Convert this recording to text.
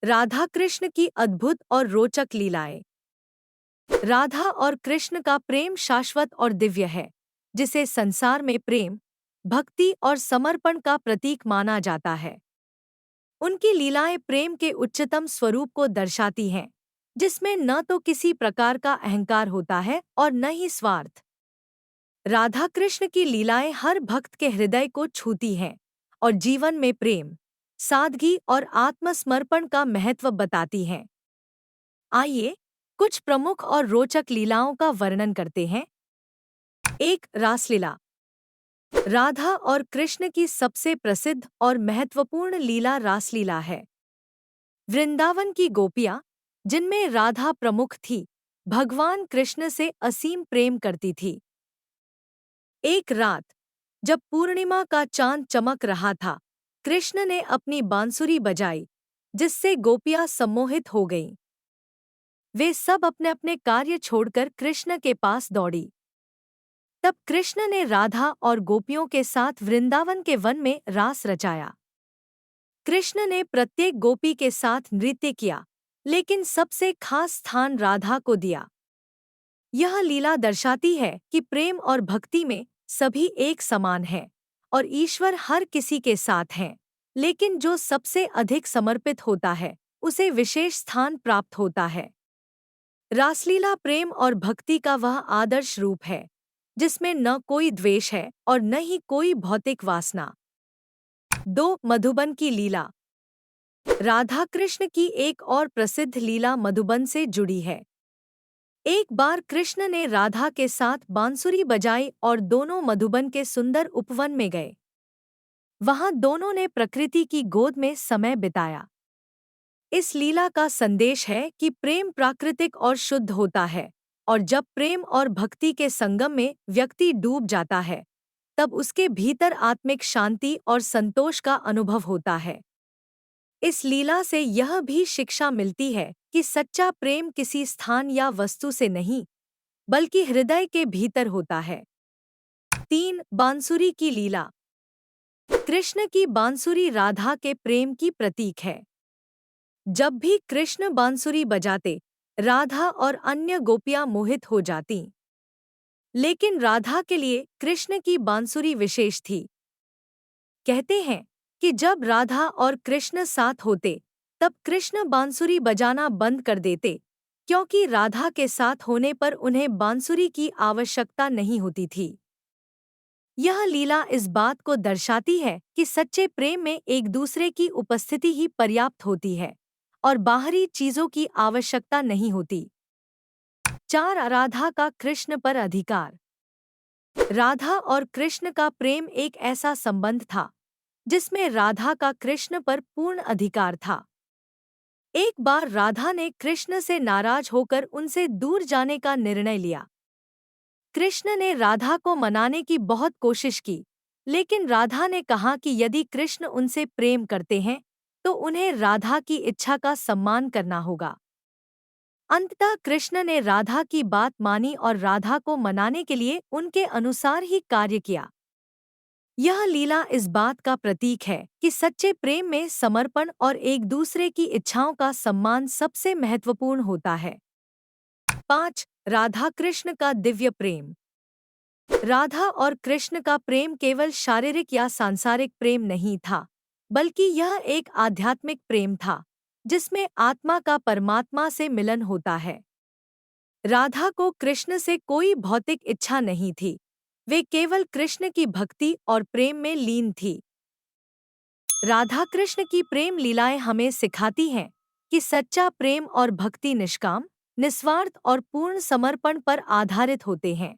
राधा कृष्ण की अद्भुत और रोचक लीलाएं। राधा और कृष्ण का प्रेम शाश्वत और दिव्य है, जिसे संसार में प्रेम, भक्ति और समर्पण का प्रतीक माना जाता है। उनकी लीलाएं प्रेम के उच्चतम स्वरूप को दर्शाती हैं, जिसमें न तो किसी प्रकार का अहंकार होता है और न ही स्वार्थ। राधा कृष्ण की लीलाएं हर भक्त के हृदय को छूती हैं और जीवन में प्रेम, सादगी और आत्मसमर्पण का महत्व बताती हैं। आइए कुछ प्रमुख और रोचक लीलाओं का वर्णन करते हैं। एक, रासलीला। राधा और कृष्ण की सबसे प्रसिद्ध और महत्वपूर्ण लीला रासलीला है। वृंदावन की गोपियां, जिनमें राधा प्रमुख थी, भगवान कृष्ण से असीम प्रेम करती थी। एक रात, जब पूर्णिमा का चांद चमक रहा था, कृष्ण ने अपनी बांसुरी बजाई, जिससे गोपियां सम्मोहित हो गईं। वे सब अपने अपने कार्य छोड़कर कृष्ण के पास दौड़ी। तब कृष्ण ने राधा और गोपियों के साथ वृंदावन के वन में रास रचाया। कृष्ण ने प्रत्येक गोपी के साथ नृत्य किया, लेकिन सबसे खास स्थान राधा को दिया। यह लीला दर्शाती है कि प्रेम और भक्ति में सभी एक समान हैं और ईश्वर हर किसी के साथ हैं, लेकिन जो सबसे अधिक समर्पित होता है, उसे विशेष स्थान प्राप्त होता है। रासलीला प्रेम और भक्ति का वह आदर्श रूप है, जिसमें न कोई द्वेष है और न ही कोई भौतिक वासना। 2, मधुबन की लीला। राधा कृष्ण की एक और प्रसिद्ध लीला मधुबन से जुड़ी है। एक बार कृष्ण ने राधा के साथ बांसुरी बजाई और दोनों मधुबन के सुंदर उपवन में गए। वहां दोनों ने प्रकृति की गोद में समय बिताया। इस लीला का संदेश है कि प्रेम प्राकृतिक और शुद्ध होता है, और जब प्रेम और भक्ति के संगम में व्यक्ति डूब जाता है, तब उसके भीतर आत्मिक शांति और संतोष का अनुभव होता है। इस लीला से यह भी शिक्षा मिलती है कि सच्चा प्रेम किसी स्थान या वस्तु से नहीं, बल्कि हृदय के भीतर होता है। 3, बांसुरी की लीला। कृष्ण की बांसुरी राधा के प्रेम की प्रतीक है। जब भी कृष्ण बांसुरी बजाते, राधा और अन्य गोपियां मोहित हो जातीं। लेकिन राधा के लिए कृष्ण की बांसुरी विशेष थी। कहते हैं कि जब राधा और कृष्ण साथ होते, तब कृष्ण बांसुरी बजाना बंद कर देते, क्योंकि राधा के साथ होने पर उन्हें बांसुरी की आवश्यकता नहीं होती थी। यह लीला इस बात को दर्शाती है कि सच्चे प्रेम में एक दूसरे की उपस्थिति ही पर्याप्त होती है और बाहरी चीजों की आवश्यकता नहीं होती। 4, राधा का कृष्ण पर अधिकार। राधा और कृष्ण का प्रेम एक ऐसा संबंध था, जिसमें राधा का कृष्ण पर पूर्ण अधिकार था। एक बार राधा ने कृष्ण से नाराज होकर उनसे दूर जाने का निर्णय लिया। कृष्ण ने राधा को मनाने की बहुत कोशिश की, लेकिन राधा ने कहा कि यदि कृष्ण उनसे प्रेम करते हैं, तो उन्हें राधा की इच्छा का सम्मान करना होगा। अंततः कृष्ण ने राधा की बात मानी और राधा को मनाने के लिए उनके अनुसार ही कार्य किया। यह लीला इस बात का प्रतीक है कि सच्चे प्रेम में समर्पण और एक दूसरे की इच्छाओं का सम्मान सबसे महत्वपूर्ण होता है। 5, राधा कृष्ण का दिव्य प्रेम। राधा और कृष्ण का प्रेम केवल शारीरिक या सांसारिक प्रेम नहीं था, बल्कि यह एक आध्यात्मिक प्रेम था, जिसमें आत्मा का परमात्मा से मिलन होता है। राधा को कृष्ण से कोई भौतिक इच्छा नहीं थी, वे केवल कृष्ण की भक्ति और प्रेम में लीन थी। राधा कृष्ण की प्रेम लीलाएं हमें सिखाती हैं कि सच्चा प्रेम और भक्ति निष्काम, निस्वार्थ और पूर्ण समर्पण पर आधारित होते हैं।